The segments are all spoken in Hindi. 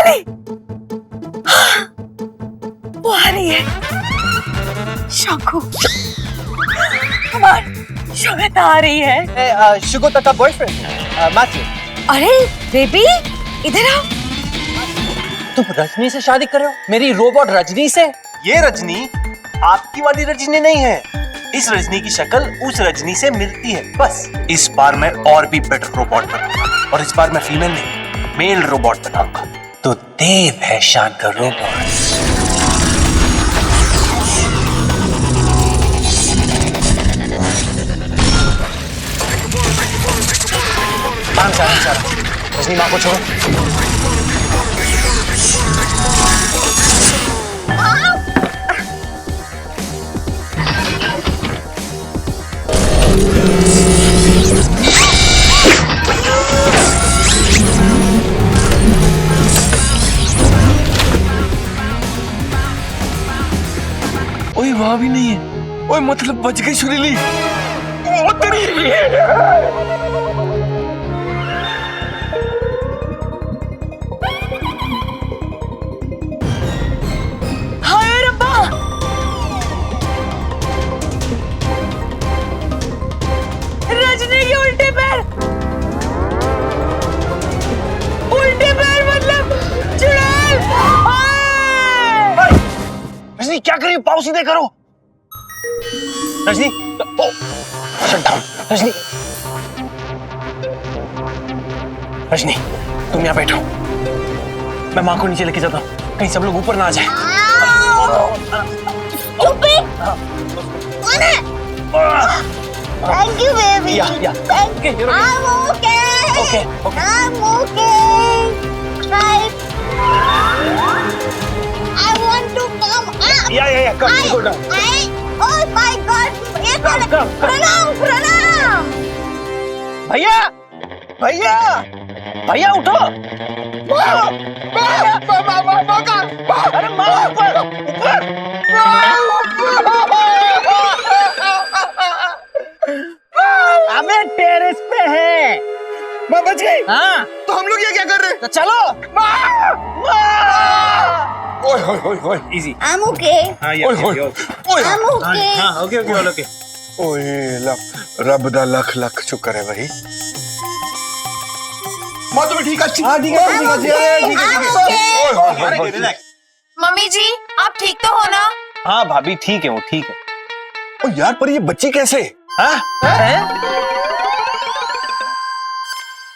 अरे वो आ रही है। शंकु, कमाल, श्वेता आ रही है। शुगोता का बॉयफ्रेंड मैथ्यू। अरे बेबी, इधर आओ। तुम रजनी से शादी कर रहे हो? मेरी रोबोट रजनी से? ये रजनी आपकी वाली रजनी नहीं है। इस रजनी की शक्ल उस रजनी से मिलती है। बस इस बार मैं और भी बेटर रोबोट बनाऊंगा, और इस बार मैं फीमेल नहीं मेल रोबोट बनाऊंगा। तो देव है शान का रोबोट। रजनी माँ को छोड़ो। ओए वहां भी नहीं है। ओए मतलब बच गई सुरीली। हाय रब्बा, रजनी के उल्टे पैर मतलब चुड़ैल। रजनी क्या करी? पाव सीधे करो। रजनी, ओ शट डाउन। रजनी, रजनी तुम यहाँ बैठो, मैं माँ को नीचे लेके जाता हूँ, कहीं सब लोग ऊपर ना आ जाए। Thank you, baby. Yeah. Thank Okay, you're I'm okay. Okay. I'm okay. Right. I want to come up. Yeah. Come, you go down. Oh my God. Come. प्रणाम. भैया उठो। अरे माँ ऊपर। अबे टेरेस पे है। माँ बच गई। हाँ तो हम लोग ये क्या कर रहे हैं? तो चलो। ओए easy. I'm okay. I'm okay. Okay. ओए रब दा लख लख शुक्र है भाई। माँ तुम्हें ठीक है? हाँ ठीक है। मम्मी जी, आप ठीक तो हो ना? हाँ भाभी ठीक है, वो ठीक है। ओ यार पर ये बच्ची कैसे? हाँ?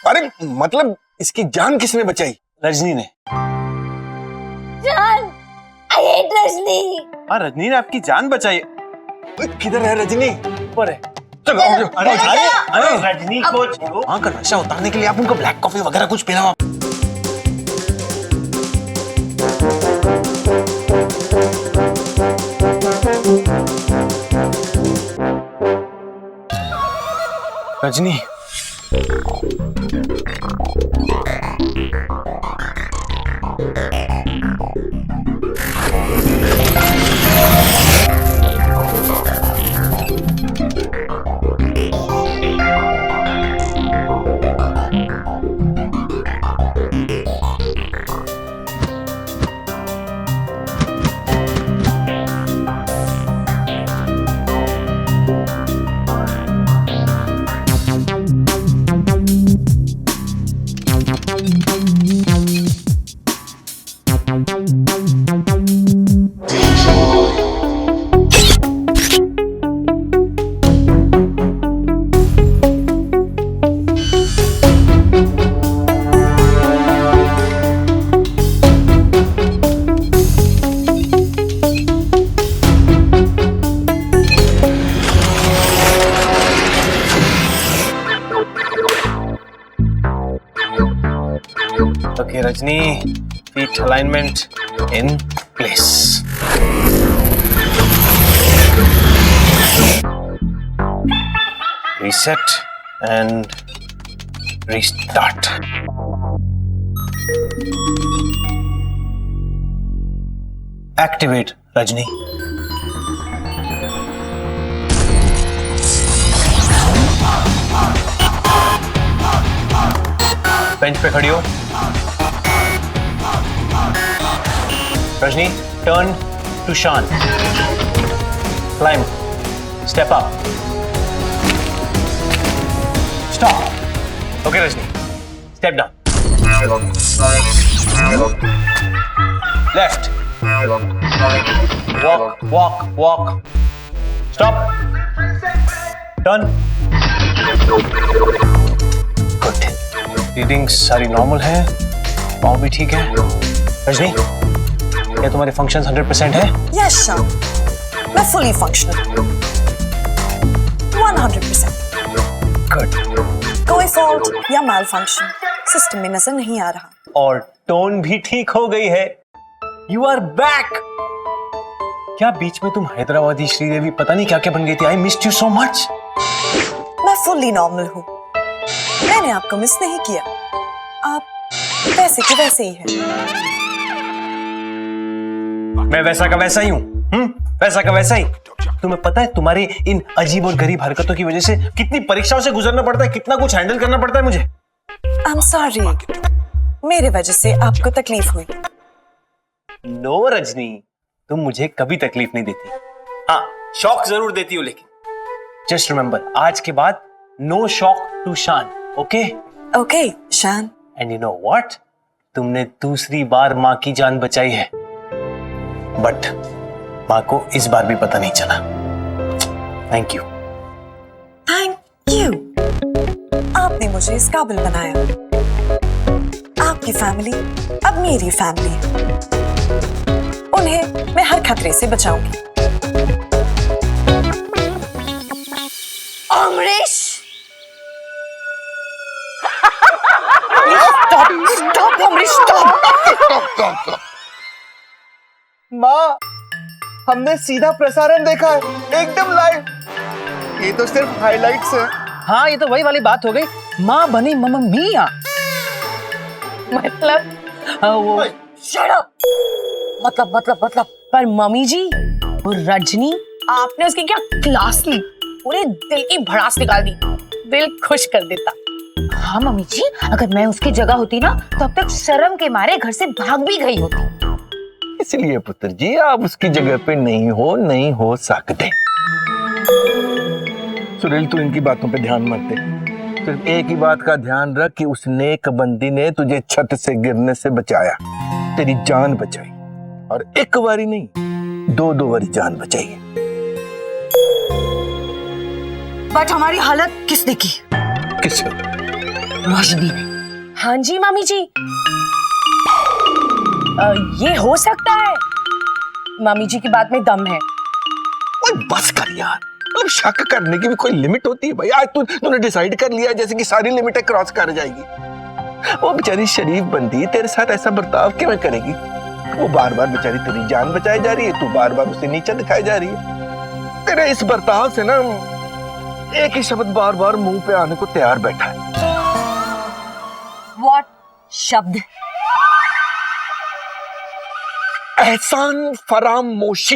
अरे मतलब इसकी जान किसने बचाई? रजनी ने। John, I hate Rajni. हाँ, रजनी ने आपकी जान बचाई। ओए, किधर है रजनी? ऊपर है। चलो अरे रजनी को छोड़ो। वहाँ का नशा उतारने के लिए आप उनको ब्लैक कॉफी वगैरह कुछ पिलाओ। Rajni, Okay, Rajni, feet alignment in place. Reset and restart. Activate, Rajni. Bench पे खड़ी हो। Rajni, turn to Shan. Climb. Step up. Stop. Okay, Rajni. Step down. Left. Walk, walk, walk. Stop. Turn. Good. Readings सारी नॉर्मल है, पाँव भी ठीक है। रजनी, क्या तुम्हारे फंक्शंस 100% है? Yes, Shan. मैं fully functional. 100%. Good. कोई fault या malfunction सिस्टम में नजर नहीं आ रहा। और टोन भी ठीक हो गई है। You are back. क्या बीच में तुम हैदराबादी श्रीदेवी पता नहीं क्या क्या बन गई थी? I missed you so much. मैं fully normal हूँ। मैंने आपको मिस नहीं किया। आप वैसे के वैसे ही हैं। मैं वैसा का वैसा ही हूँ। वैसा का वैसा ही। तुम्हें पता है तुम्हारी इन अजीब और गरीब हरकतों की वजह से कितनी परीक्षाओं से गुजरना पड़ता है, कितना कुछ हैंडल करना पड़ता है मुझे। I'm sorry. मेरे वजह से आपको तकलीफ हुई। नो रजनी, तुम मुझे कभी तकलीफ नहीं देती। हाँ, शौक जरूर देती हो, लेकिन जस्ट रिमेंबर, आज के बाद नो शौक टू शान, ओके? ओके, शान। एंड यू नो व्हाट, तुमने दूसरी बार माँ की जान बचाई है, बट माँ को इस बार भी पता नहीं चला। Thank you. Thank you. आपने मुझे इस काबिल बनाया। आपकी फैमिली अब मेरी फैमिली है। उन्हें मैं हर खतरे से बचाऊंगी। Amrish, stop Amrish, stop. माँ, हमने सीधा प्रसारण देखा है, एकदम लाइव। ये तो सिर्फ हाइलाइट्स है। हाँ, ये तो वही वाली बात हो गई, माँ बनी मम्मा मिया। मतलब वो शट अप। मतलब पर मम्मी जी, वो रजनी, आपने उसकी क्या क्लास ली, पूरे दिल की भड़ास निकाल दी, दिल खुश कर देता। हाँ मम्मी जी, अगर मैं उसकी जगह होती ना तो अब तक शर्म के मारे घर से भाग भी गई होती। इसलिए पुत्र जी, आप उसकी जगह पे नहीं हो सकते। सुनील, तू इनकी बातों पे ध्यान मत दे। सिर्फ एक ही बात का ध्यान रख कि उस नेक बंदी ने तुझे छत से गिरने से बचाया, तेरी जान बचाई, और एक बारी नहीं, दो बारी जान बचाई है। बट हमारी हालत किसने की? किस? रोशनी ने। हाँ जी मामी जी, ये हो सकता है, मामी जी की बात में दम है। ओए बस कर यार, मतलब शक करने की भी कोई लिमिट होती है भाई। आज तूने डिसाइड कर लिया जैसे कि सारी लिमिटें क्रॉस कर जाएगी। वो बेचारी शरीफ बंदी तेरे साथ ऐसा बर्ताव क्यों करेगी? वो बार बार बेचारी तेरी जान बचाई जा रही है, तू बार बार उसे नीचा दिखाई जा रही है। तेरे इस बर्ताव से ना एक ही शब्द बार बार मुंह पे आने को तैयार बैठा है। व्हाट शब्द? एहसान फरामोशी।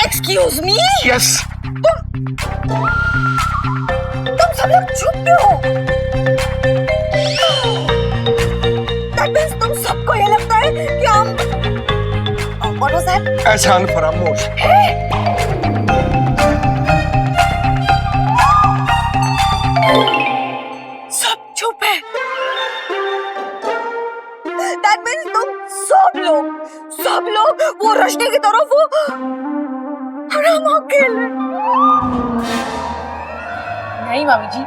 Excuse me, yes. तुम सब लोग चुप क्यों हो? That means तुम सबको ये लगता है कि हम What was that? एहसान फरामोश। सब चुप है। That means तुम सब लोग वो रश्मि की तरफ हो और हम अकेले। नहीं मामी जी,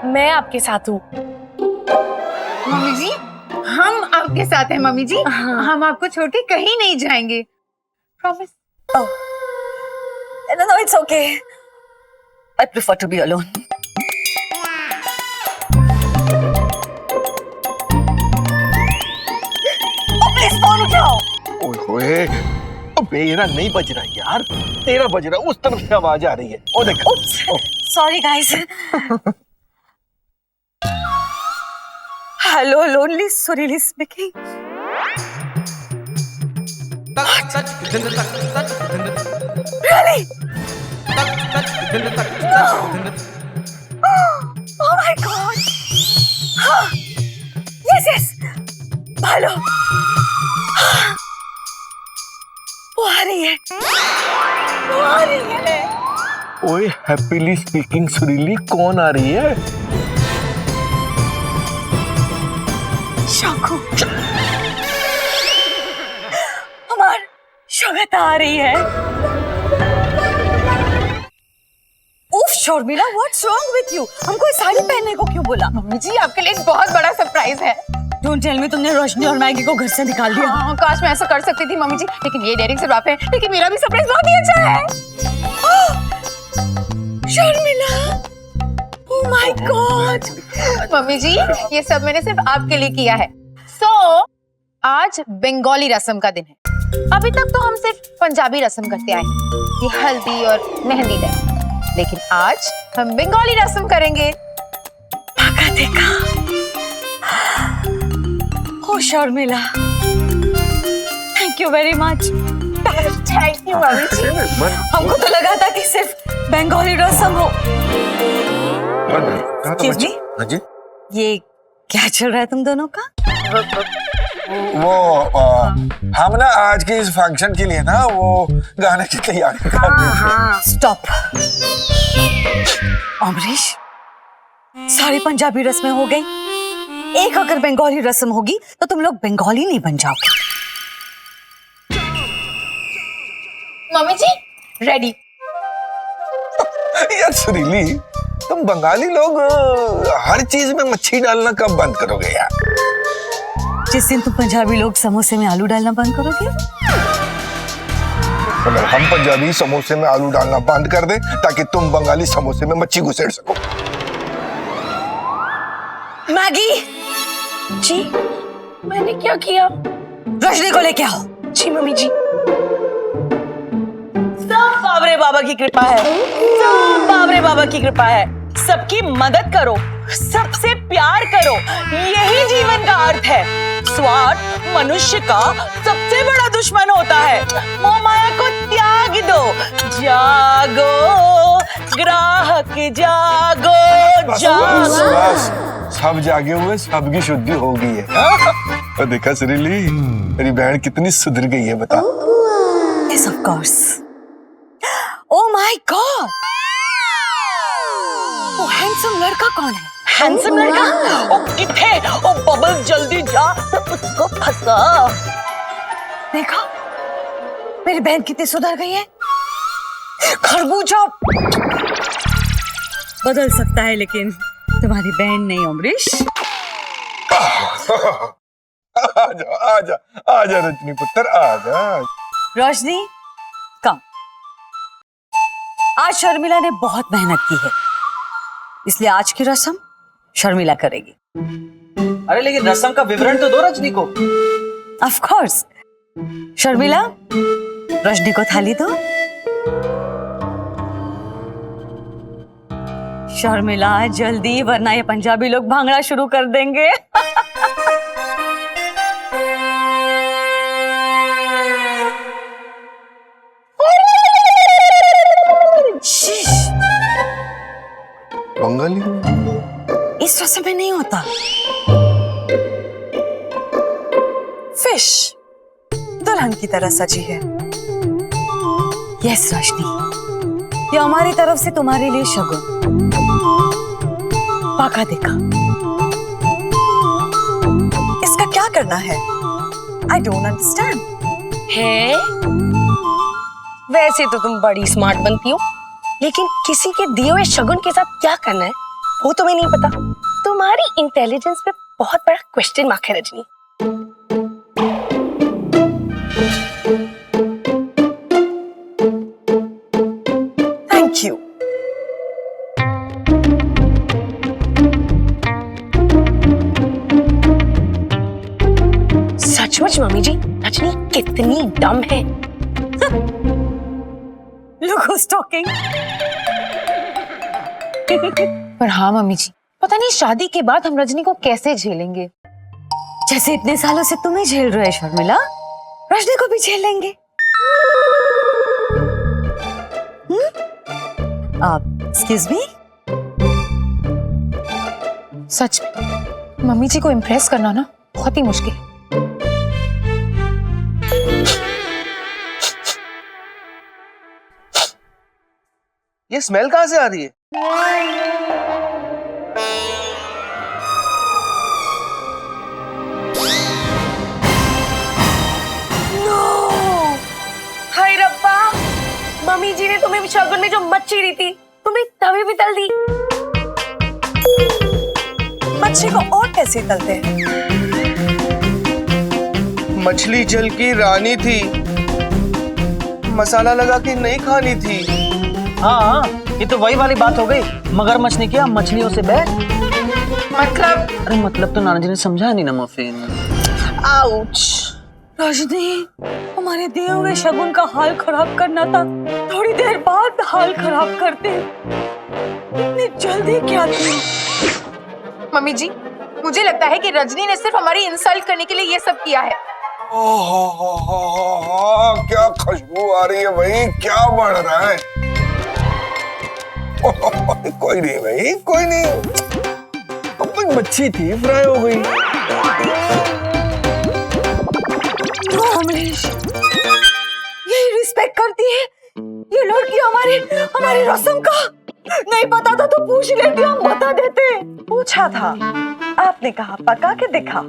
मैं आपके साथ हूँ। मम्मी जी, हम आपके साथ हैं मम्मी जी। हम आपको छोड़ के कहीं नहीं जाएंगे, promise. Oh. No, it's okay. I prefer to be alone. Oh, please phone उठाओ। ओए होए, अब मेरा नहीं बज रहा यार, तेरा बज रहा, उस तरफ से आवाज आ रही है। ओ देख। Sorry guys. Hello, lonely Surili speaking. Really? No. Oh my God. Yes. संभालो। वो आ रही है, वो आ रही है। ओए हैप्पीली स्पीकिंग सुरीली, कौन आ रही है? शाखू, हमार श्वेता आ रही है। उफ Sharmila, what's wrong with you? हमको ये साड़ी पहनने को क्यों बोला? मम्मी जी आपके लिए एक बहुत बड़ा सरप्राइज है। डोंट टेल मी तुमने रोशनी और मैगी को घर से निकाल दिया। हाँ, काश मैं ऐसा कर सकती थी मम्मी जी, लेकिन ये डेयरिंग से बाप है। लेकिन मेरा भी सरप्राइज बहुत ही अच्छा है। Sharmila, oh my god. Mummy ji ये सब मैंने सिर्फ आपके लिए किया है। आज बंगाली रस्म का दिन है। अभी तक तो हम सिर्फ पंजाबी रस्म करते आए हैं, ये हल्दी और मेहंदी तक, लेकिन आज हम बंगाली रस्म करेंगे। पाका देखा। Oh Sharmila, thank you very much. Thank you mummy ji. हमको तो लगा था कि सिर्फ बंगाली रस्म हो। Excuse me? हाँ जी। ये क्या चल रहा है तुम दोनों का? हम ना आज के इस फंक्शन के लिए ना वो गाने की तैयारी कर रहे थे। स्टॉप। अमरीश, सारी पंजाबी रस्में हो गई, एक अगर बंगाली रस्म होगी तो तुम लोग बंगाली नहीं बन जाओगे। मम्मी जी रेडी। यार सुरीली, तुम बंगाली लोग हर चीज में मच्छी डालना कब बंद करोगे यार? जिस दिन तुम पंजाबी लोग समोसे में आलू डालना बंद करोगे। मतलब हम पंजाबी समोसे में आलू डालना बंद कर दे ताकि तुम बंगाली समोसे में मच्छी घुसेड़ सको। मैगी जी मैंने क्या किया? रजनी को लेके आओ। जी मम्मी जी। सब बाबरे बाबा की कृपा है, सब बाबरे बाबा की कृपा है। सबकी मदद करो, सबसे प्यार करो, यही जीवन का अर्थ है। स्वार्थ मनुष्य का सबसे बड़ा दुश्मन होता है। मोह माया को त्याग दो। जागो ग्राहक जागो जागो। बस, सब जागे हुए सबकी शुद्धि हो गई है। और देखा सुरीली, मेरी बहन कितनी सुधर गई है बता। Yes, of course. Oh my God! वो हैंडसम लड़का कौन है? हैंडसम लड़का? ओ किथे? ओ बबल जल्दी जा, उसको फंसा। देखा, मेरी बहन कितनी सुधर गई है। खरबूजा बदल सकता है लेकिन तुम्हारी बहन नहीं अमरीश। आजा आजा आजा रजनी पुत्र, आजा। रोशनी कम। आज शर्मिला ने बहुत मेहनत की है, इसलिए आज की रस्म शर्मिला करेगी। अरे लेकिन रस्म का विवरण तो दो रजनी को। Of course. शर्मिला, रजनी को थाली दो। शर्मिला जल्दी, वरना ये पंजाबी लोग भांगड़ा शुरू कर देंगे। बंगाली इस रस्म में नहीं होता। फिश दुल्हन की तरह सजी है। यस रोशनी, ये हमारी तरफ से तुम्हारे लिए शगुन। पाका देखा। इसका क्या करना है? I don't understand. है वैसे तो तुम बड़ी स्मार्ट बनती हो, लेकिन किसी के दिए हुए शगुन के साथ क्या करना है वो तुम्हें नहीं पता। तुम्हारी इंटेलिजेंस पे बहुत बड़ा क्वेश्चन मार्क है रजनी। Thank you. सचमुच मम्मी जी, रजनी कितनी डम है। Look who's talking. पर हाँ मम्मी जी, पता नहीं शादी के बाद हम रजनी को कैसे झेलेंगे। जैसे इतने सालों से तुम ही झेल रहे हो शर्मिला, रजनी को भी झेल लेंगे। Excuse me. सच में मम्मी जी को इम्प्रेस करना ना बहुत ही मुश्किल है। ये स्मेल कहां से आ रही है? हाय रब्बा, मम्मी जी ने तुम्हें शगुन में जो मच्छी दी थी तुम्हें तभी भी तल दी। मच्छी को और कैसे तलते हैं? मछली जल की रानी थी, मसाला लगा के नहीं खानी थी। हाँ, ये तो वही वाली बात हो गई। मगरमच्छ ने किया मछलियों से बैर। मतलब? अरे मतलब तो नाना जी ने समझा नहीं ना मफिन। आउच। रजनी, हमारे दिए हुए शगुन का हाल खराब करना था, थोड़ी देर बाद हाल खराब करते। इतनी जल्दी क्या थी? मम्मी जी, मुझे लगता है कि रजनी ने सिर्फ हमारी इंसल्ट करने के लिए ये सब किया है। क्या खुशबू आ रही है भाई, क्या बढ़ रहा है? कोई नहीं भाई, कोई नहीं। अब मच्छी थी, फ्राई हो गई। अमरीश, यही रिस्पेक्ट करती है ये लड़की हमारी रस्म का। नहीं पता था तो पूछ लेती, हम बता देते। पूछा था, आपने कहा पका के दिखा।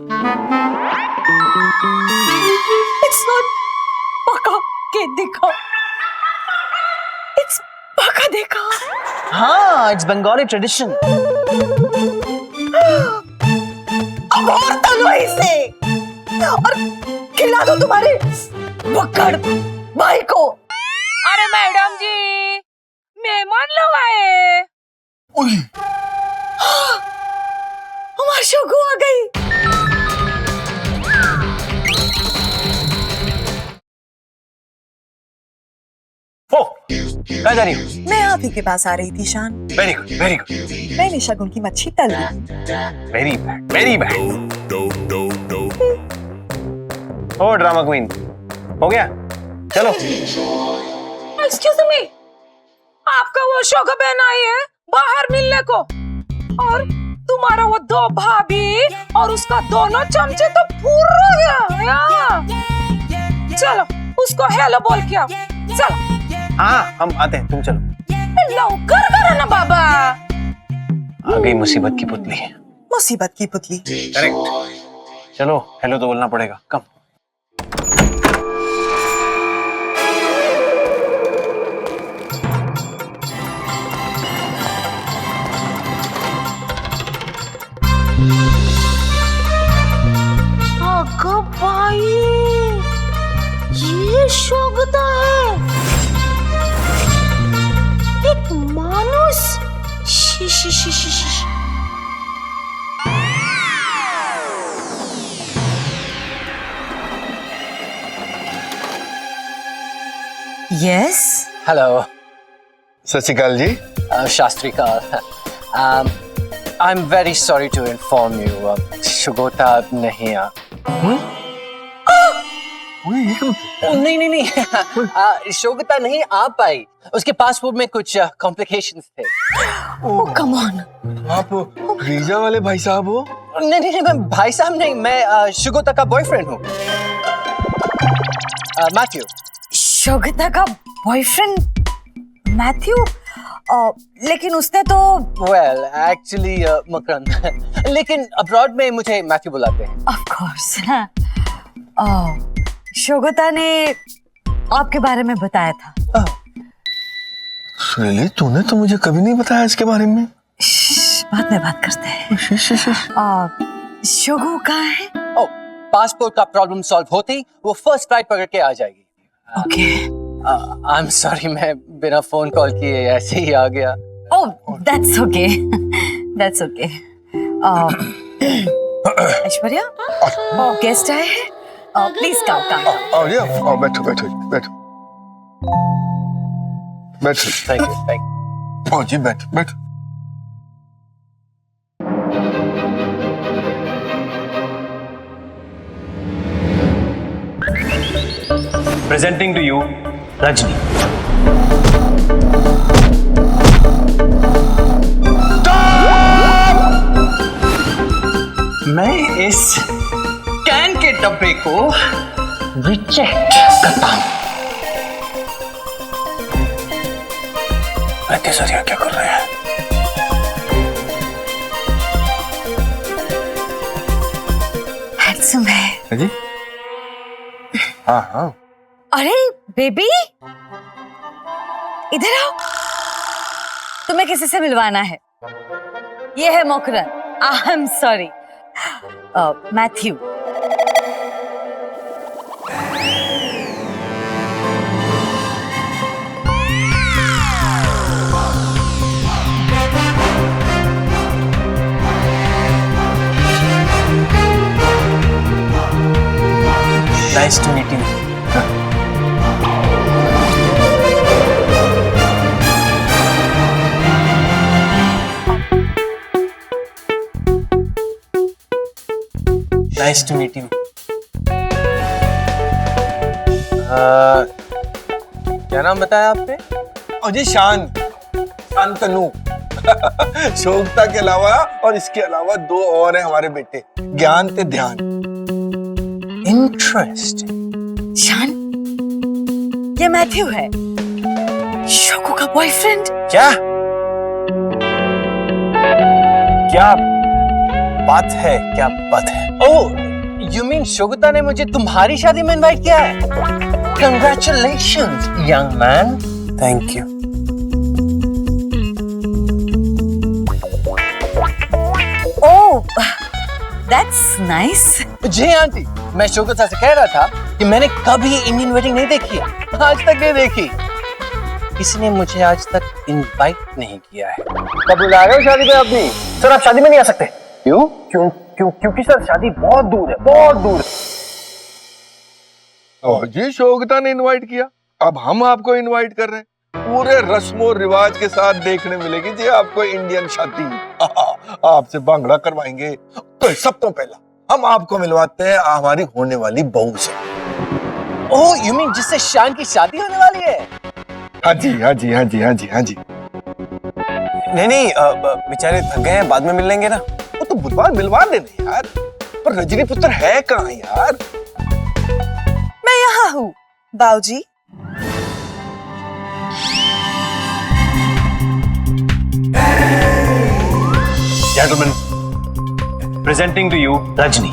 It's not पका के दिखा, it's पका देखा। हाँ, इट्स बंगाली ट्रेडिशन। अब और तलो इसे और खिला दो तुम्हारे बक्कड़ भाई को। अरे मैडम जी, मेहमान लोग आए। हमारी शगु आ गई। ओ, कहाँ जा रही हो? मैं आप ही के पास आ रही थी शान। Very good, very good. मैंने शगुन की मच्छी तल ली। Very bad, very bad. Oh drama queen, हो गया? चलो। एक्सक्यूज मी, आपका वो शोगा बहन आई है बाहर मिलने को, और तुम्हारा वो दो भाभी और उसका दोनों चमचे तो पूरा गया। चलो उसको हेलो बोल के आओ। चलो। हाँ, हम आते हैं, तुम चलो। लौकर करो ना बाबा। आ गई मुसीबत की पुतली। मुसीबत की पुतली। करेक्ट। चलो, हेलो तो बोलना पड़ेगा। कम। भाई, ये शोभता है। एक मानुस। शी शी शी शी शी। यस। हेलो। सत श्री अकाल जी। शास्त्री का। I am very sorry to inform you, शुगोता नहीं आ। नहीं शोगता नहीं आ पाई, उसके पासपोर्ट में कुछ कॉम्प्लिकेशंस थे। ओह कम ऑन, आप रीजा वाले भाई साहब हो? नहीं, मैं भाई साहब नहीं, मैं शुगोता का बॉयफ्रेंड हूँ, मैथ्यू। शोगता का बॉयफ्रेंड मैथ्यू? लेकिन उसने तो वेल एक्चुअली मकरंद, लेकिन अब्रॉड में मुझे मैथ्यू बुलाते हैं। Of course. शोगता ने आपके बारे में बताया था। रियली? तूने तो मुझे कभी नहीं बताया इसके बारे में। बाद में बात करते हैं। शोगो कहाँ है? ओ, पासपोर्ट का प्रॉब्लम सॉल्व होते ही वो फर्स्ट फ्लाइट पकड़ के आ जाएगी। ओके। आई एम सॉरी, मैं बिना फोन कॉल किए ऐसे ही आ गया। Oh that's okay, that's okay. Aishwarya, guest आए हैं, प्लीज कम कम। बैठो बैठो बैठो बैठो। Thank you. जी बैठो बैठो। Presenting to you, Rajni. मैं इस कैन के डब्बे को रिजेक्ट करता हूं। मैथ्यू सर यहाँ क्या कर रहे हैं? हैंडसम है। जी हाँ हाँ अरे बेबी, इधर आओ, तुम्हें किसी से मिलवाना है। ये है मोकरन, I am sorry, Matthew. Nice to meet you. Nice to meet you. क्या नाम बताया आपने? अजय शांतनु। शोभता के अलावा और इसके अलावा 2 और हैं हमारे बेटे, ज्ञान ते ध्यान। इंटरेस्टिंग। शान, ये मैथ्यू है, शोको का बॉयफ्रेंड। क्या क्या बात है? क्या बात है? ओह, यू मीन शोगता ने मुझे तुम्हारी शादी में इनवाइट किया है? Congratulations, young man. Thank you. Oh, that's nice. जी आंटी, मैं शोगता से कह रहा था कि मैंने कभी इंडियन वेडिंग नहीं देखी है, आज तक नहीं देखी। किसी ने मुझे आज तक इनवाइट नहीं किया है। कब बुला रहे हो शादी में अपनी? सर आप शादी में नहीं आ सकते। क्यों? क्योंकि सर शादी बहुत दूर है, बहुत दूर है। जी शोभता ने इनवाइट किया, अब हम आपको इनवाइट कर रहे हैं। पूरे रस्मों रिवाज के साथ देखने मिलेगी जी आपको इंडियन शादी। आपसे भांगड़ा करवाएंगे। तो सब तो पहला हम आपको मिलवाते हैं हमारी होने वाली बहू से। ओह, यू मीन जिससे शान की शादी होने वाली है? हाँ जी हाँ जी हाँ जी हाँ जी हाँ जी। नहीं बेचारे थक गए हैं, बाद में मिल लेंगे ना। वो तो बुधवार मिलवा देने यार। पर रजनी पुत्र है कहाँ यार? मैं यहाँ हूँ बाऊजी। Gentlemen, presenting to you Rajni.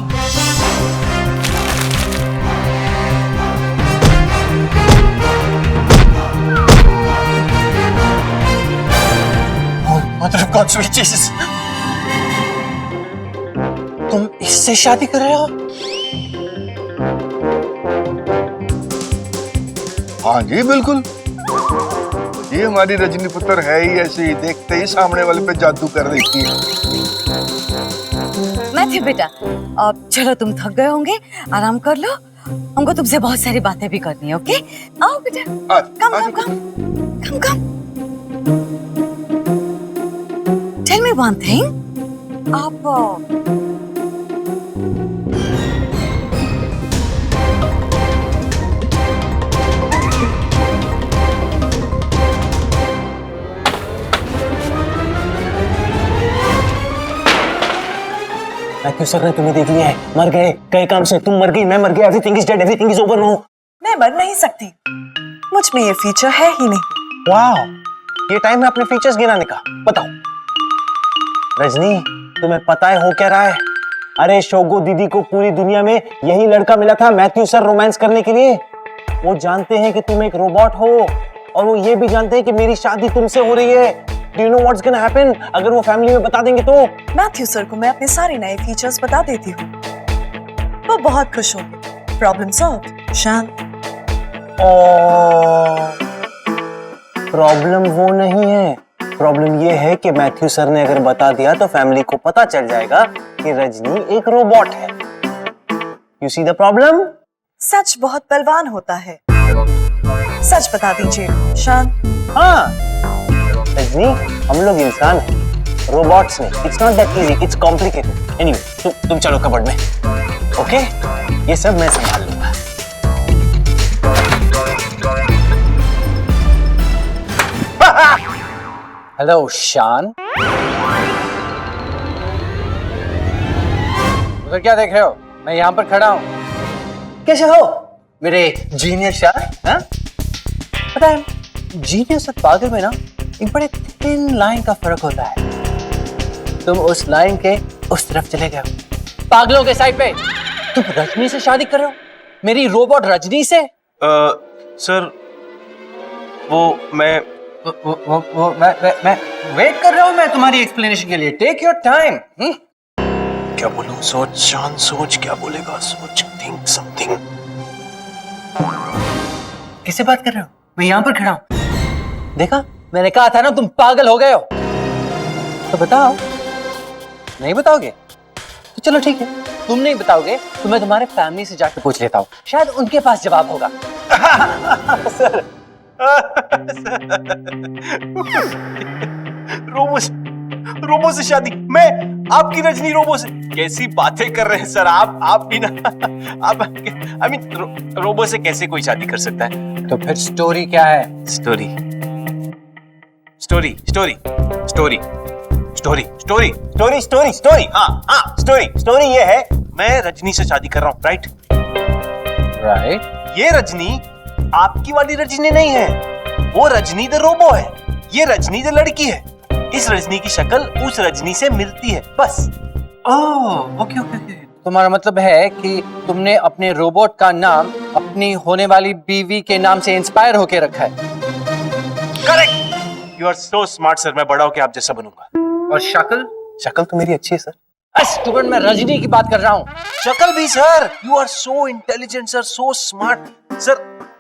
Oh, mother of God, sweet Jesus. तुम इससे शादी कर रहे हो? हाँ जी बिल्कुल। ये हमारी रजनी पुत्र है ही ऐसी, देखते ही सामने वाले पे जादू कर देती है। मैथ्यू बेटा, अब चलो तुम थक गए होंगे, आराम कर लो। हमको तुमसे बहुत सारी बातें भी करनी है, ओके? आओ बेटा, कम कम कम कम कम। टेल मी वन थिंग, आप मैथ्यू सर ने तुम्हें देख लिया है, मर गए, कई काम से तुम मर गई, मैं मर गया, everything is dead, everything is over now. मैं मर नहीं सकती, मुझ में ये फीचर है ही नहीं। वाह, ये टाइम है अपने फीचर्स गिनाने का। बताओ रजनी, तुम्हें पता है हो क्या रहा है? अरे शोगो दीदी को पूरी दुनिया में यही लड़का मिला था मैथ्यू सर रोमांस करने के लिए। वो जानते हैं कि तुम एक रोबोट हो और वो ये भी जानते हैं कि मेरी शादी तुमसे हो रही है। Do you know what's gonna happen? अगर वो फैमिली में बता देंगे तो? मैथ्यू सर को मैं अपने सारे नए फीचर्स बता देती हूँ, वो बहुत खुश होंगे। Problem solve. शान, प्रॉब्लम वो नहीं है, प्रॉब्लम ये है कि मैथ्यू सर ने अगर बता दिया तो फैमिली को पता चल जाएगा कि रजनी एक रोबोट है। You see the problem? सच बहुत बलवान होता है, सच बता दीजिए शान। हाँ रजनी, हम लोग इंसान हैं, रोबोट्स नहीं। It's not that easy, it's complicated. Anyway, तुम चलो कबर्ड में, ओके? ये सब मैं संभाल लूंगा। हेलो शान, उधर क्या देख रहे हो? मैं यहाँ पर खड़ा हूँ। कैसे हो मेरे जीनियस यार? हाँ? पता है जीनियस और पागल में ना एक बड़े थिन लाइन का फर्क होता है। तुम उस लाइन के उस तरफ चले गए हो, पागलों के साइड पे। तुम रजनी से शादी कर रहे हो, मेरी रोबोट रजनी से? सर वो मैं वेट कर रहा हूँ मैं तुम्हारी एक्सप्लेनेशन के लिए। Take your time. क्या बोलूं? सोच शान सोच, क्या बोलेगा? सोच, थिंक समथिंग। किससे बात कर रहे हो? मैं यहाँ पर खड़ा हूँ। देखा, मैंने कहा था ना तुम पागल हो गए हो। तो बताओ। नहीं बताओगे तो चलो ठीक है, तुम नहीं बताओगे तो मैं तुम्हारे फैमिली से जाकर पूछ लेता हूँ, शायद उनके पास जवाब होगा। सर रोबो से शादी? मैं आपकी रजनी रोबो से? कैसी बातें कर रहे हैं सर आप भी ना। आप आई मीन रोबो से कैसे कोई शादी कर सकता है? तो फिर स्टोरी क्या है? Story story story story story story story story story हाँ स्टोरी स्टोरी ये है, मैं रजनी से शादी कर रहा हूँ। Right right. ये रजनी आपकी वाली रजनी नहीं है, वो रजनी द रोबो है। ये रजनी द लड़की है। इस रजनी की शक्ल उस रजनी से मिलती है, बस। Oh okay okay okay. तुम्हारा मतलब है कि तुमने अपने रोबोट का नाम अपनी होने वाली बीवी के नाम से इंस्पायर होके रखा है। Correct. You are so smart sir. मैं बड़ा होके आप जैसा बनूंगा। और शक्ल? शक्ल तो मेरी अच्छी है सर। स्टूडेंट, मैं रजनी की बात कर रहा हूँ। शक्ल भी sir. You are so intelligent sir, so smart sir.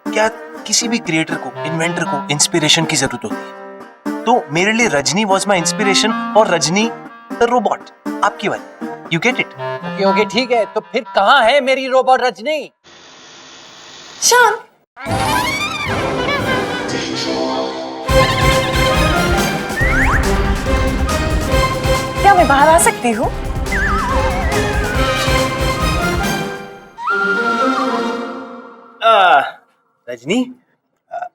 क्या किसी भी क्रिएटर को, इन्वेंटर को इंस्पिरेशन की जरूरत होती है, तो मेरे लिए रजनी वॉज माई इंस्पिरेशन और रजनी द रोबोट आपकी वाली। You get it? Okay okay ठीक है, तो फिर कहाँ है मेरी रोबोट रजनी? शान, क्या मैं बाहर आ सकती हूँ? रजनी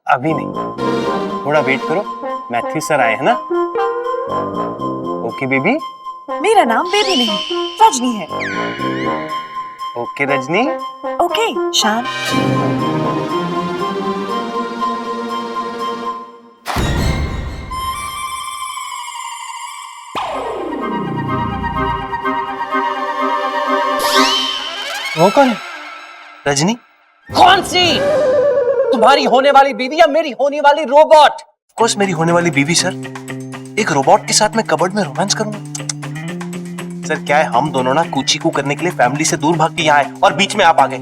अभी नहीं, थोड़ा वेट करो। मैथ्यू सर आए हैं ना। Okay baby. मेरा नाम बेबी नहीं, रजनी है। ओके रजनी। ओके शान। वो कौन है? रजनी? कौन सी? तुम्हारी होने वाली बीवी या मेरी होने वाली रोबोट? ऑफ कोर्स मेरी होने वाली बीवी सर। एक रोबोट के साथ मैं कबर्ड में रोमांस करूंगा? सर क्या है, हम दोनों ना कूची को करने के लिए फैमिली से दूर भाग के यहाँ आए और बीच में आप आ गए,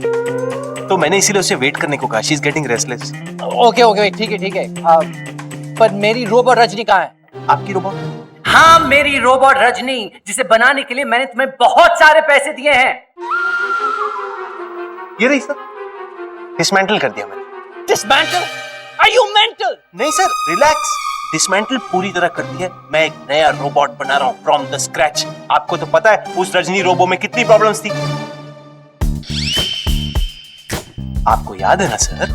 तो मैंने इसीलिए उसे वेट करने को कहा। She is getting restless. Okay okay ठीक है ठीक है। पर मेरी रोबोट रजनी कहाँ है? आपकी रोबोट? हाँ मेरी रोबोट रजनी, जिसे बनाने के लिए मैंने तुम्हें बहुत सारे पैसे दिए हैं। ये रही सर, डिसमेंटल कर दिया मैंने। डिसमेंटल? Are you mental? नहीं सर, रिलैक्स। डिसमेंटल पूरी तरह कर दी है। मैं एक नया रोबोट बना रहा हूँ फ्रॉम द स्क्रैच। आपको तो पता है उस रजनी रोबो में कितनी प्रॉब्लम्स थी। आपको याद है ना सर?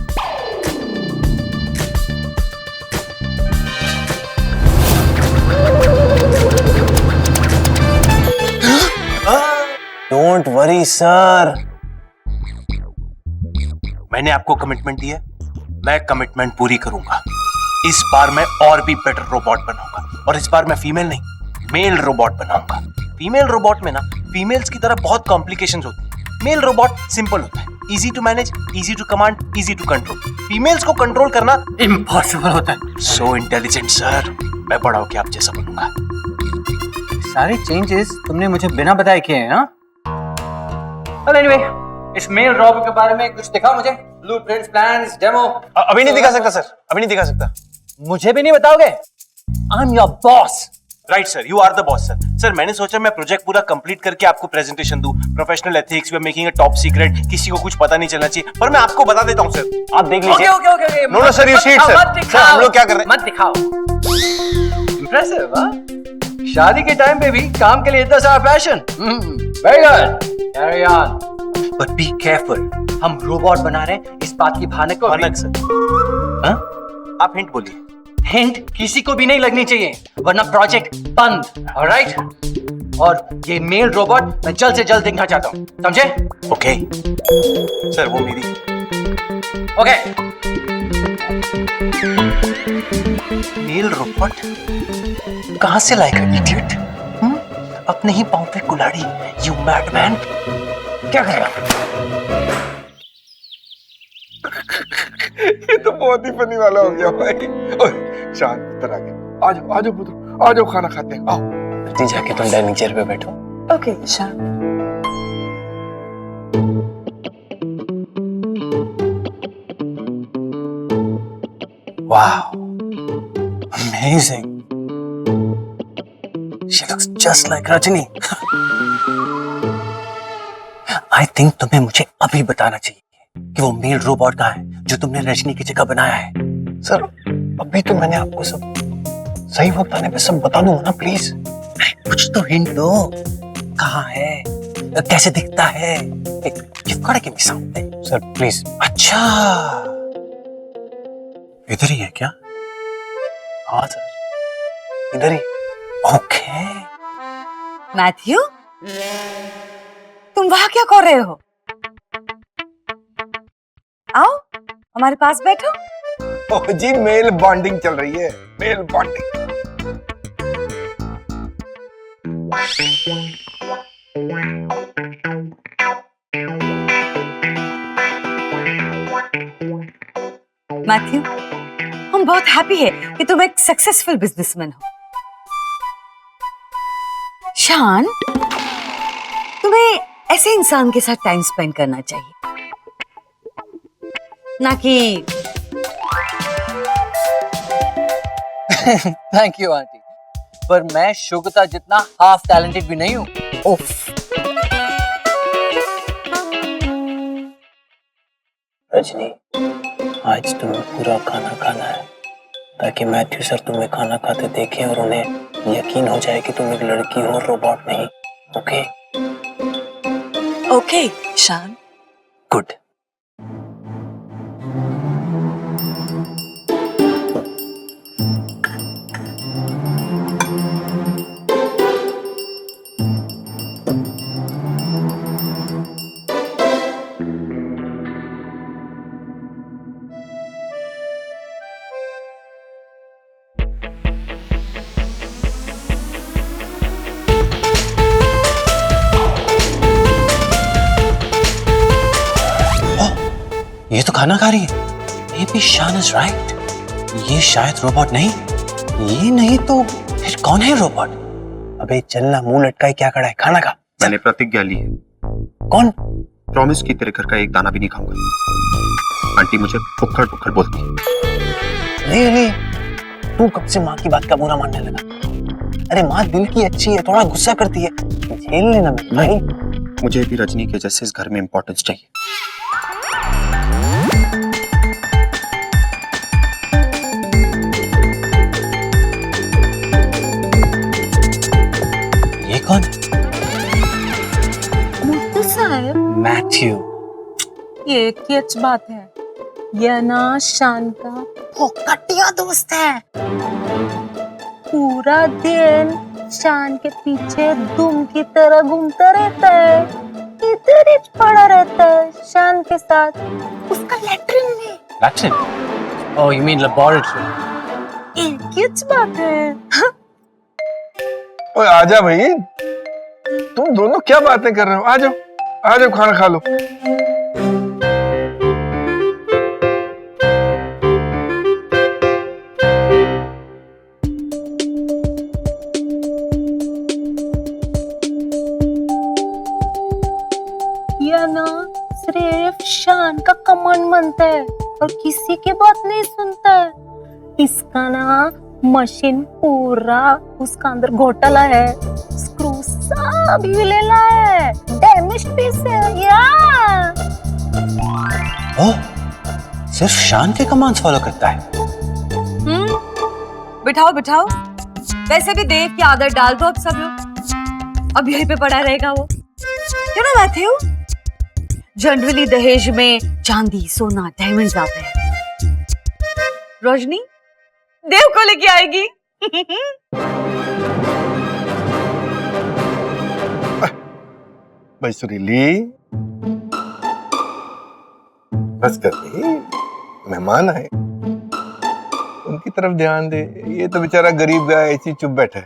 डोंट वरी सर, मैंने आपको कमिटमेंट दिया, मैं कमिटमेंट पूरी करूंगा। इस बार मैं और भी बेटर रोबोट बनाऊंगा, और इस बार मैं फीमेल नहीं मेल रोबोट बनाऊंगा। फीमेल रोबोट में ना फीमेल्स की तरह बहुत कॉम्प्लिकेशंस होती है। मेल रोबोट सिंपल होता है, easy to manage, easy to command, easy to control. Females को कंट्रोल करना इम्पॉसिबल होता है। सो इंटेलिजेंट सर, मैं बड़ा होके आप जैसा बनूंगा। सारे चेंजेस तुमने मुझे बिना बताए किए हैं, हाँ? एनीवे, इस मेल रोबोट के बारे में कुछ दिखाओ मुझे। Blueprints, plans, demo. अभी नहीं दिखा सकता सर, अभी नहीं दिखा सकता। मुझे भी नहीं बताओगे? I am your boss. Right sir, you are the boss sir. Sir मैंने सोचा मैं प्रोजेक्ट पूरा कंप्लीट करके आपको प्रेजेंटेशन दूं। Professional ethics, we are making a top secret, किसी को कुछ पता नहीं चलना चाहिए। पर मैं आपको बता देता हूं सर, आप देख लीजिए। Okay okay okay. No no sir, you see it sir. Sir हम लोग क्या कर रहे हैं? मत दिखाओ। इंप्रेसिव, हाँ? शादी के टाइम पे भी काम के लिए इतना सारा passion. Very good, carry on. But be careful, हम रोबोट बना रहे हैं, इस बात की भनक सर। हाँ? आप हिंट बोलिए। हिंट किसी को भी नहीं लगनी चाहिए, वरना प्रोजेक्ट बंद। ऑलराइट? और ये मेल रोबोट मैं जल्द से जल्द देखना चाहता हूँ, समझे? ओके सर, वो मेरी ओके। मेल रोबोट कहां से लाएगा इडियट? अपने ही पांव पे कुल्हाड़ी, यू मैडमैन। क्या करेगा? ये तो बहुत ही फनी वाला हो गया भाई। ओए शान, इधर आ गया। आ जाओ पुत्र, आ जाओ, खाना खाते हैं, आओ। जी जाके तुम डाइनिंग चेयर पे बैठो। Okay Ishaan. Wow, amazing. She looks just like Rajni. I think तुम्हें मुझे अभी बताना चाहिए कि वो मेल रोबोट कहाँ है जो तुमने रजनी की जगह बनाया है। सर अभी तो मैंने आपको सब सही वक्त आने पे सब बता दूंगा ना, प्लीज। कुछ तो हिंट दो, कहाँ है, कैसे दिखता है? You've got to give me something. Sir please. अच्छा, इधर ही है क्या? हाँ सर, इधर ही। ओके। मैथ्यू, तुम वहां क्या कर रहे हो? आओ हमारे पास बैठो। ओह जी, मेल बॉन्डिंग चल रही है, मेल बॉन्डिंग। मैथ्यू, हम बहुत हैप्पी है कि तुम एक सक्सेसफुल बिजनेसमैन हो। शान, तुम्हें ऐसे इंसान के साथ टाइम स्पेंड करना चाहिए, ना कि थैंक यू आंटी, पर मैं शुगता जितना हाफ टैलेंटेड भी नहीं हूँ। उफ। रजनी, आज तुम्हें पूरा खाना खाना है ताकि मैथ्यू सर तुम्हें खाना खाते देखें और उन्हें यकीन हो जाए कि तुम एक लड़की हो, रोबोट नहीं। ओके? ओके शान। गुड। ये तो खाना खा रही है। Maybe Shan is right. ये शायद रोबोट नहीं, ये नहीं तो फिर कौन है रोबोट? अबे चलना, मुंह लटकाए क्या खड़ा है, खाना खा। मैंने प्रतिज्ञा ली है, कौन? प्रॉमिस की तेरे घर का एक दाना भी नहीं खाऊंगा। आंटी मुझे फुक्कड़ फुक्कड़ बोलती है। नहीं नहीं, तू कब से माँ की बात का बुरा मानने लगा? अरे माँ दिल की अच्छी है, थोड़ा गुस्सा करती है, झेल लेना। मैं मुझे भी रजनी के जैसे इस घर में इंपॉर्टेंस चाहिए। ये कौन? मुत्तू साहब, मैथ्यू। ये क्या बात है? यह ना शान का फोकटिया दोस्त है। पूरा दिन शान के पीछे दुम की तरह घूमता रहता है, इधर ही पड़ा रहता है शान के साथ, उसका लैट्रिन में। Latrine? Oh, you mean laboratory? ये क्या बात है? ओए आजा भाई, तुम दोनों क्या बातें कर रहे हो? आ जाओ, आ जाओ, खाना खा लो। यह ना सिर्फ शान का कमांड मानता है और किसी की बात नहीं सुनता है। इसका ना मशीन पूरा उसका अंदर घोटाला है, स्क्रू सब हिलेला है, डैमेज पीस है या। ओह, सिर्फ शान के कमांड्स फॉलो करता है। बिठाओ बिठाओ, वैसे भी देव की आदत डाल दो अब सब लोग, अब यहीं पे पड़ा रहेगा वो, क्यों ना मैथ्यू? जनरली दहेज में चांदी, सोना, डायमंड्स आते हैं। रोशनी देव को लेके आएगी। भाई सुरीली, बस कर दे, मेहमान आए, उनकी तरफ ध्यान दे। ये तो बेचारा गरीब गाय ऐसी चुप बैठा है।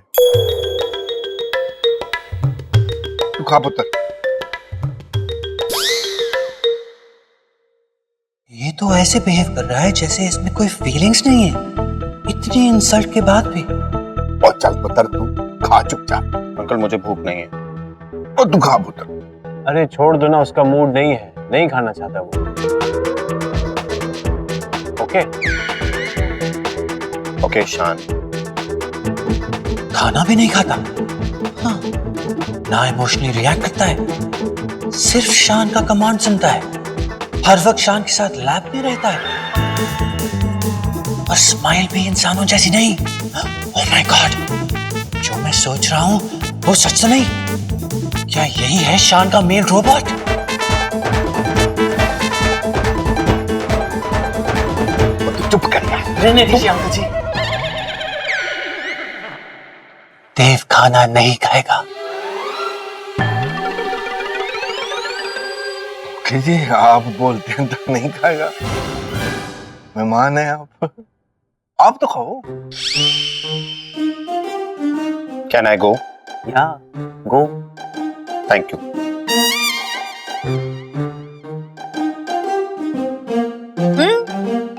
तू खा पुत्र। ये तो ऐसे बिहेव कर रहा है जैसे इसमें कोई फीलिंग्स नहीं है, इतनी इंसल्ट के बाद भी। और चल पुत्र, तू खा चुपचाप। अंकल मुझे भूख नहीं है। और तू खा पुत्र। अरे छोड़ दो ना, उसका मूड नहीं है, नहीं खाना चाहता वो। ओके ओके शान। खाना भी नहीं खाता, हाँ, ना इमोशनली रिएक्ट करता है, सिर्फ शान का कमांड सुनता है, हर वक्त शान के साथ लैब में रहता है, और स्माइल भी इंसानों जैसी नहीं। ओह माय गॉड, जो मैं सोच रहा हूं वो सच तो नहीं? क्या यही है शान का मेल रोबोट? चुप कर यार। रहने दीजिए अंकल जी। देव खाना नहीं खाएगा। जी आप बोलते हैं तो नहीं खाएगा, मेहमान है आप तो खाओ। कैन आई गो? या गो। Thank you.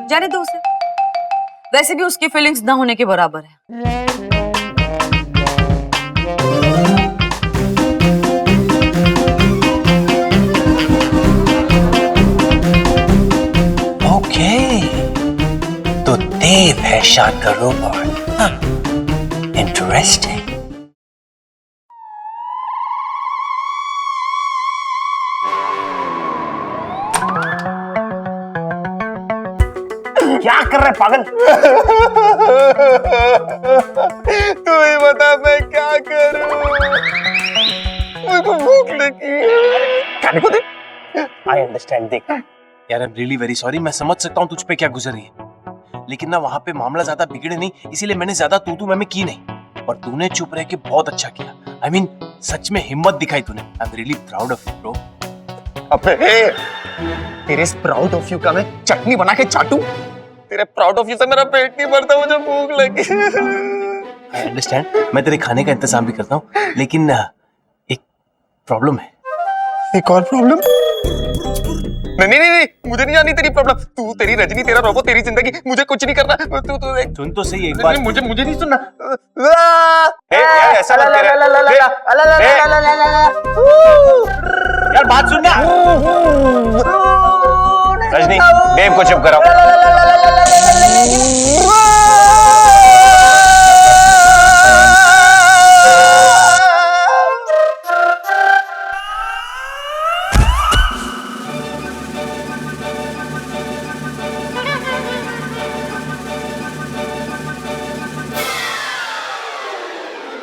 जाने दो उसे, वैसे भी उसकी फीलिंग्स ना होने के बराबर है। ओके, तो देव है शान का रोबोट। इंटरेस्टिंग। क्या कर रहे पागल? तू ही बता मैं क्या करूं, मेरे को भूख लगी है। खाने को दे। आई अंडरस्टैंड, देख यार I am really very sorry, मैं समझ सकता हूँ तुझ पे क्या गुजर रही है, लेकिन ना वहां पे मामला ज्यादा बिगड़े नहीं, इसीलिए मैंने ज्यादा तू मैं किए नहीं, और तूने चुप रह के बहुत अच्छा किया। आई मीन सच में हिम्मत दिखाई तूने। I am really proud of you bro. अबे तेरे प्राउड ऑफ यू का मैं चटनी बना के चाटू? तेरे प्राउड ऑफ यू से मेरा पेट नहीं भरता, मुझे भूख लगी। आई अंडरस्टैंड, मैं तेरे खाने का इंतजाम भी करता हूँ, लेकिन एक प्रॉब्लम है। एक और प्रॉब्लम? नहीं, मुझे नहीं जानी तेरी प्रॉब्लम। तू, तेरी रजनी, तेरा रोबो, तेरी जिंदगी, मुझे कुछ नहीं करना। तू एक सुन तो सही एक बार। मुझे नहीं सुनना। यार ऐसा मत कर यार बात सुन ना। रजनी, देव को चुप कराओ।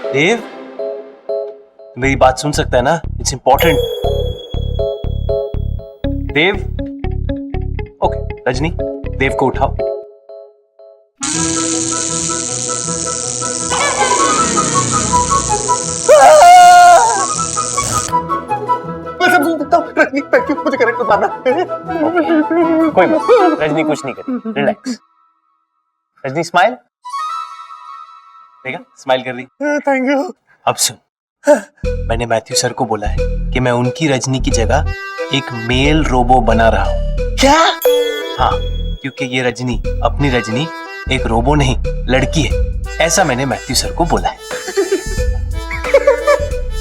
देव, मेरी बात सुन सकता है ना? It's important. Dev, okay Rajni, Dev को उठाओ। मैं सब सुन सकता हूँ। रजनी थैंक यू, मुझे करेक्ट बताना। कोई बात, रजनी कुछ नहीं करी, रिलैक्स। रजनी स्माइल। देखा, स्माइल कर रही। Thank you. अब सुन, मैंने मैथ्यू सर को बोला है कि मैं उनकी रजनी की जगह एक मेल रोबो बना रहा हूँ। क्या? हाँ, क्योंकि ये रजनी, अपनी रजनी एक रोबो नहीं लड़की है, ऐसा मैंने मैथ्यू सर को बोला है।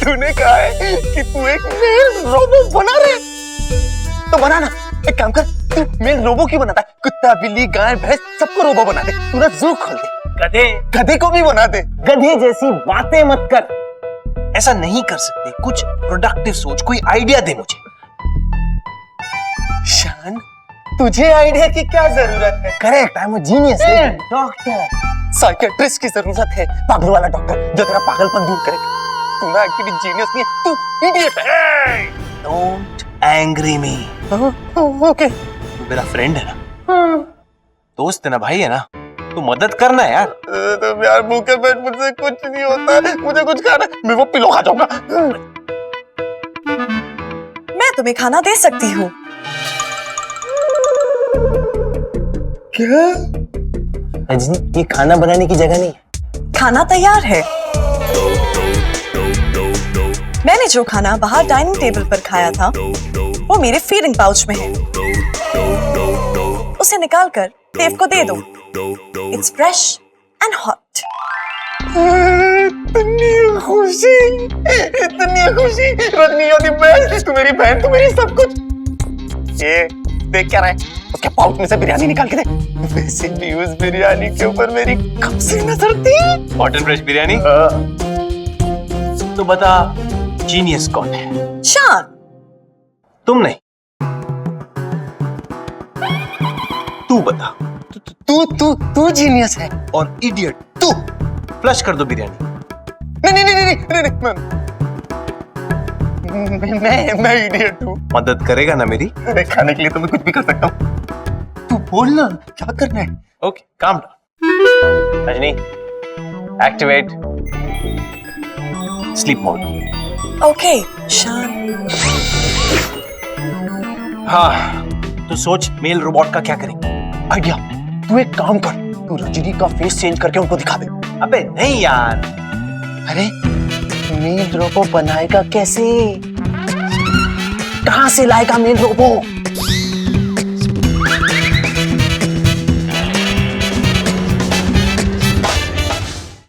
तूने कहा है कि तू एक मेल रोबो बना रहे, तो बनाना। एक काम कर, तू मेल रोबो क्यों बनाता है? कुत्ता, बिल्ली, गाय, भैंस सबको रोबो बना दे। तू ना जू खोल दे, गधे को भी बना दे। गधे जैसी बातें मत कर। ऐसा नहीं कर सकते, कुछ प्रोडक्टिव सोच, कोई आइडिया दे मुझे। शान, तुझे आइडिया की क्या जरूरत है? Correct, I am a genius. Doctor, psychiatrist की जरूरत है, पागल वाला डॉक्टर जो तेरा पागलपन दूर करे। तू ना एक्चुअली जीनियस नहीं है, तू इडियट है। Don't angry me. ओके, तू मेरा फ्रेंड है ना, दोस्त है ना, भाई है ना, तू मदद करना है यार। तो यार भूखे पेट मुझसे कुछ नहीं होता, मुझे कुछ खाना, मैं वो पिलो खा जाऊंगा। तुम्हें खाना दे सकती हूँ। क्या? रजनी, ये खाना बनाने की जगह नहीं है। खाना तैयार है। मैंने जो खाना बाहर डाइनिंग टेबल पर खाया था वो मेरे फीडिंग पाउच में है। उसे निकालकर देव को दे दो। It's fresh and hot. इतनी खुशी, इतनी खुशी। रजनी यू द बेस्ट, तू मेरी बहन, तू मेरी सब कुछ। ये देख क्या रहा है? उसके पाउच में से बिरयानी निकाल के दे। वैसे भी उस बिरयानी के ऊपर मेरी कब से नजर थी। Hot and fresh biryani. तो बता, जीनियस कौन है? शान। तुम नहीं, तू बता। तू जीनियस है और इडियट तू। फ्लश कर दो बिरयानी। नहीं, मैं इडियट हूँ। मदद करेगा ना मेरी? अरे खाने के लिए तो मैं कुछ भी कर सकता हूँ। तू बोल ना क्या करना है। Okay, calm down. Rajni, activate sleep mode. Okay शान। हाँ, तो सोच मेल रोबोट का क्या करेंगे? आइडिया, तू एक काम कर, तू रजनी का फेस चेंज करके उनको दिखा दे। अबे नहीं यार। अरे मेल रोबो बनाएगा कैसे? कहां से लाएगा मेल रोबो?